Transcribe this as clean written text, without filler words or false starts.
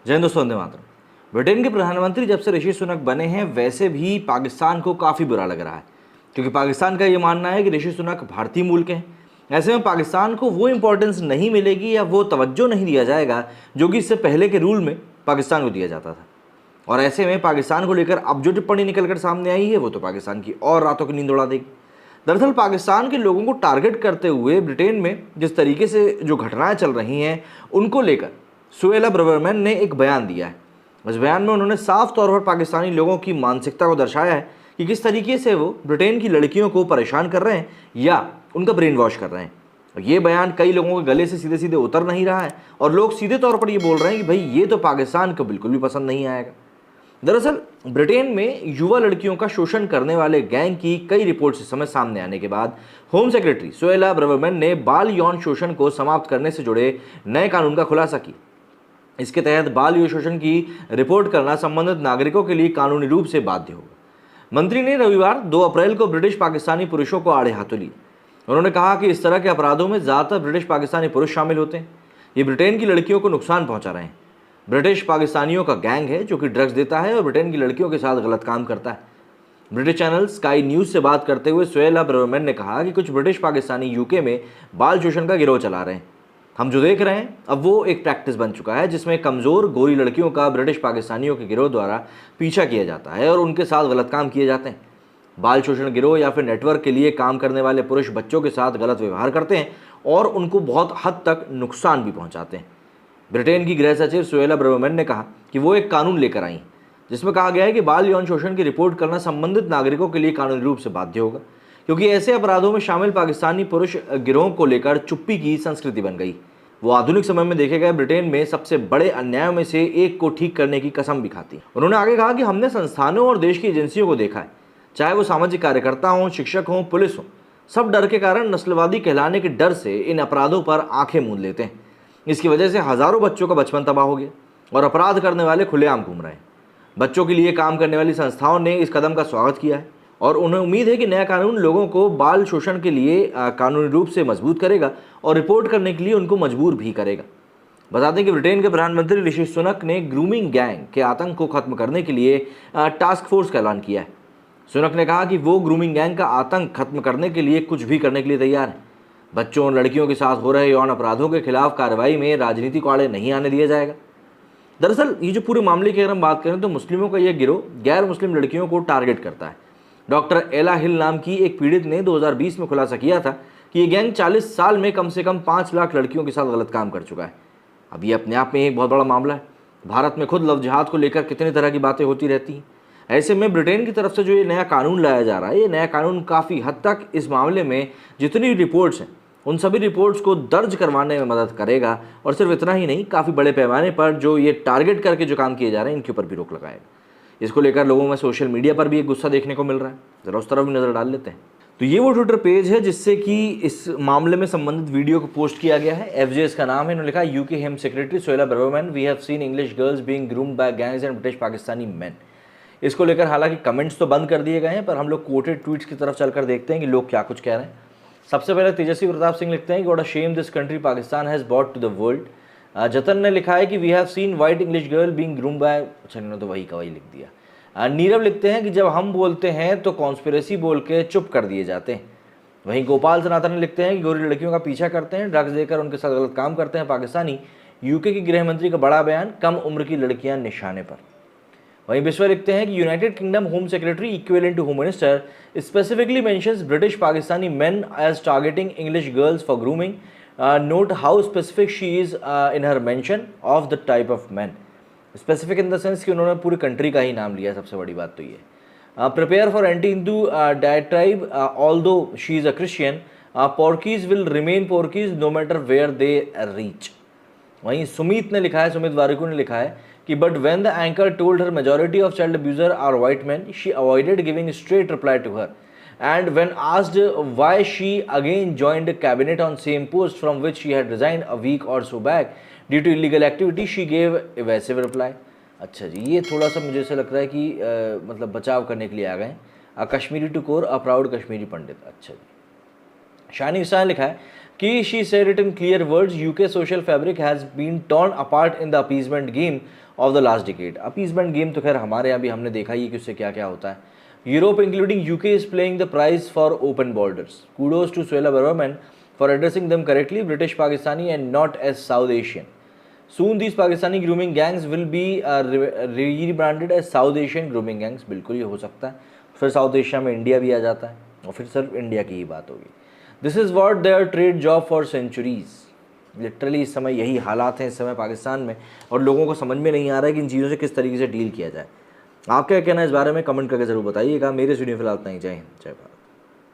जय हिंद दोस्तों, वंदे मातरम। ब्रिटेन के प्रधानमंत्री जब से ऋषि सुनक बने हैं वैसे भी पाकिस्तान को काफ़ी बुरा लग रहा है, क्योंकि पाकिस्तान का ये मानना है कि ऋषि सुनक भारतीय मूल के हैं। ऐसे में पाकिस्तान को वो इंपॉर्टेंस नहीं मिलेगी या वो तवज्जो नहीं दिया जाएगा जो कि इससे पहले के रूल में पाकिस्तान को दिया जाता था। और ऐसे में पाकिस्तान को लेकर अब जो टिप्पणी निकलकर सामने आई है वो तो पाकिस्तान की और रातों की नींद उड़ा देगी। दरअसल पाकिस्तान के लोगों को टारगेट करते हुए ब्रिटेन में जिस तरीके से जो घटनाएं चल रही हैं उनको लेकर सुएला ब्रवर्मैन ने एक बयान दिया है। इस बयान में उन्होंने साफ तौर पर पाकिस्तानी लोगों की मानसिकता को दर्शाया है कि किस तरीके से वो ब्रिटेन की लड़कियों को परेशान कर रहे हैं या उनका ब्रेन वॉश कर रहे हैं। और ये बयान कई लोगों के गले से सीधे सीधे उतर नहीं रहा है और लोग सीधे तौर पर ये बोल रहे हैं कि भाई ये तो पाकिस्तान को बिल्कुल भी पसंद नहीं आएगा। दरअसल ब्रिटेन में युवा लड़कियों का शोषण करने वाले गैंग की कई रिपोर्ट से समय सामने आने के बाद होम सेक्रेटरी सुएला ब्रवर्मैन ने बाल यौन शोषण को समाप्त करने से जुड़े नए कानून का खुलासा किया। इसके तहत बाल यौन शोषण की रिपोर्ट करना संबंधित नागरिकों के लिए कानूनी रूप से बाध्य होगा। मंत्री ने रविवार 2 अप्रैल को ब्रिटिश पाकिस्तानी पुरुषों को आड़े हाथों लिया। उन्होंने कहा कि इस तरह के अपराधों में ज़्यादातर ब्रिटिश पाकिस्तानी पुरुष शामिल होते हैं। ये ब्रिटेन की लड़कियों को नुकसान पहुंचा रहे हैं। ब्रिटिश पाकिस्तानियों का गैंग है जो कि ड्रग्स देता है और ब्रिटेन की लड़कियों के साथ गलत काम करता है। ब्रिटिश चैनल स्काई न्यूज़ से बात करते हुए सुएला ब्रवर्मैन ने कहा कि कुछ ब्रिटिश पाकिस्तानी यूके में बाल शोषण का गिरोह चला रहे हैं। हम जो देख रहे हैं अब वो एक प्रैक्टिस बन चुका है जिसमें कमज़ोर गोरी लड़कियों का ब्रिटिश पाकिस्तानियों के गिरोह द्वारा पीछा किया जाता है और उनके साथ गलत काम किए जाते हैं। बाल शोषण गिरोह या फिर नेटवर्क के लिए काम करने वाले पुरुष बच्चों के साथ गलत व्यवहार करते हैं और उनको बहुत हद तक नुकसान भी पहुंचाते हैं। ब्रिटेन की गृह सचिव सुएला ब्रवर्मैन ने कहा कि वो एक कानून लेकर आई जिसमें कहा गया है कि बाल यौन शोषण की रिपोर्ट करना संबंधित नागरिकों के लिए कानूनी रूप से बाध्य होगा, क्योंकि ऐसे अपराधों में शामिल पाकिस्तानी पुरुष गिरोह को लेकर चुप्पी की संस्कृति बन गई। वो आधुनिक समय में देखे गए ब्रिटेन में सबसे बड़े अन्यायों में से एक को ठीक करने की कसम भी खाती। उन्होंने आगे कहा कि हमने संस्थानों और देश की एजेंसियों को देखा है, चाहे वो सामाजिक कार्यकर्ता हों, शिक्षक हों, पुलिस हो, सब डर के कारण नस्लवादी कहलाने के डर से इन अपराधों पर आंखें मूंद लेते हैं। इसकी वजह से हज़ारों बच्चों का बचपन तबाह हो गया और अपराध करने वाले खुलेआम घूम रहे हैं। बच्चों के लिए काम करने वाली संस्थाओं ने इस कदम का स्वागत किया है और उन्हें उम्मीद है कि नया कानून लोगों को बाल शोषण के लिए कानूनी रूप से मजबूत करेगा और रिपोर्ट करने के लिए उनको मजबूर भी करेगा। बता दें कि ब्रिटेन के प्रधानमंत्री ऋषि सुनक ने ग्रूमिंग गैंग के आतंक को खत्म करने के लिए टास्क फोर्स का ऐलान किया है। सुनक ने कहा कि वो ग्रूमिंग गैंग का आतंक खत्म करने के लिए कुछ भी करने के लिए तैयार है। बच्चों और लड़कियों के साथ हो रहे यौन अपराधों के खिलाफ कार्रवाई में राजनीति को आड़े नहीं आने दिया जाएगा। दरअसल ये जो पूरे मामले की अगर हम बात करें तो मुस्लिमों का यह गिरोह गैर मुस्लिम लड़कियों को टारगेट करता है। डॉक्टर एला हिल नाम की एक पीड़ित ने 2020 में खुलासा किया था कि ये गैंग 40 साल में कम से कम 5 लाख लड़कियों के साथ गलत काम कर चुका है। अब ये अपने आप में एक बहुत बड़ा मामला है। भारत में खुद लव जिहाद को लेकर कितनी तरह की बातें होती रहती हैं। ऐसे में ब्रिटेन की तरफ से जो ये नया कानून लाया जा रहा है, ये नया कानून काफ़ी हद तक इस मामले में जितनी रिपोर्ट्स हैं उन सभी रिपोर्ट्स को दर्ज करवाने में मदद करेगा और सिर्फ इतना ही नहीं, काफ़ी बड़े पैमाने पर जो ये टारगेट करके जो काम किए जा रहे हैं इनके ऊपर भी रोक लगाएगा। इसको लेकर लोगों में सोशल मीडिया पर भी एक गुस्सा देखने को मिल रहा है। ज़रा उस तरफ भी नज़र डाल लेते हैं। तो ये वो ट्विटर पेज है जिससे कि इस मामले में संबंधित वीडियो को पोस्ट किया गया है। FJ का नाम है। इन्होंने लिखा UK home secretary Suella Braverman, we have seen English girls being groomed by gangs and British Pakistani man. इसको लेकर हालांकि कमेंट्स तो बंद कर दिए गए हैं, पर हम लोग कोटेड ट्वीट्स की तरफ चलकर देखते हैं कि लोग क्या कुछ कह रहे हैं। सबसे पहले तेजस्वी प्रताप सिंह लिखते हैं कि what a shame this country Pakistan has bought to the world. Jatan ने लिखा है कि we have seen white English girl being groomed by, अच्छा इन्होंने तो वही का वही लिख दिया। नीरव लिखते हैं कि जब हम बोलते हैं तो कॉन्स्पिरेसी बोल के चुप कर दिए जाते हैं। वहीं गोपाल सनातन लिखते हैं कि गोरी लड़कियों का पीछा करते हैं, ड्रग्स देकर उनके साथ गलत काम करते हैं पाकिस्तानी। यूके की गृह मंत्री का बड़ा बयान, कम उम्र की लड़कियां निशाने पर। वहीं विश्व लिखते हैं कि United Kingdom home secretary equivalent to home minister specifically mentions British Pakistani men as targeting English girls for grooming. Note how specific she is in her mention of the type of man. Specific in the sense कि उन्होंने पूरी country का ही नाम लिया। सबसे बड़ी बात तो ये prepare for anti Hindu diatribe although she is a Christian, porkies will remain porkies no matter where they reach. वहीं सुमित ने लिखा है, सुमित वारिकू ने लिखा है कि but when the anchor told her majority of child abuser are white man, she avoided giving straight reply to her, and when asked why she again joined cabinet on same post from which she had resigned a week और so back due to illegal activity, she gave evasive reply. अच्छा जी, ये थोड़ा सा मुझे ऐसा लग रहा है कि मतलब बचाव करने के लिए आ गए। Kashmiri to core, a proud Kashmiri Pandit. अच्छा जी। शानी ईसा ने लिखा है कि she said it in clear words, UK social fabric has been torn apart in the appeasement game of the last decade. appeasement game तो खैर हमारे यहाँ भी हमने देखा ही है कि उससे क्या क्या होता है. Europe including UK is playing the price for open borders. Kudos to Suella Braverman for addressing them correctly, British Pakistani and not as South Asian. Soon these Pakistani grooming gangs will be rebranded as South Asian grooming gangs. बिल्कुल ये हो सकता है. फिर south Asia में India भी आ जाता है और फिर सिर्फ इंडिया की ही बात होगी. This is what their trade job for centuries. Literally इस समय यही हालात हैं इस समय पाकिस्तान में, और लोगों को समझ में नहीं आ रहा है कि इन चीज़ों से किस तरीके से डील किया जाए. आप क्या कहना है इस बारे में कमेंट करके ज़रूर बताइएगा. मेरे वीडियो फिलहाल इतना ही. जय हिंद, जय भारत.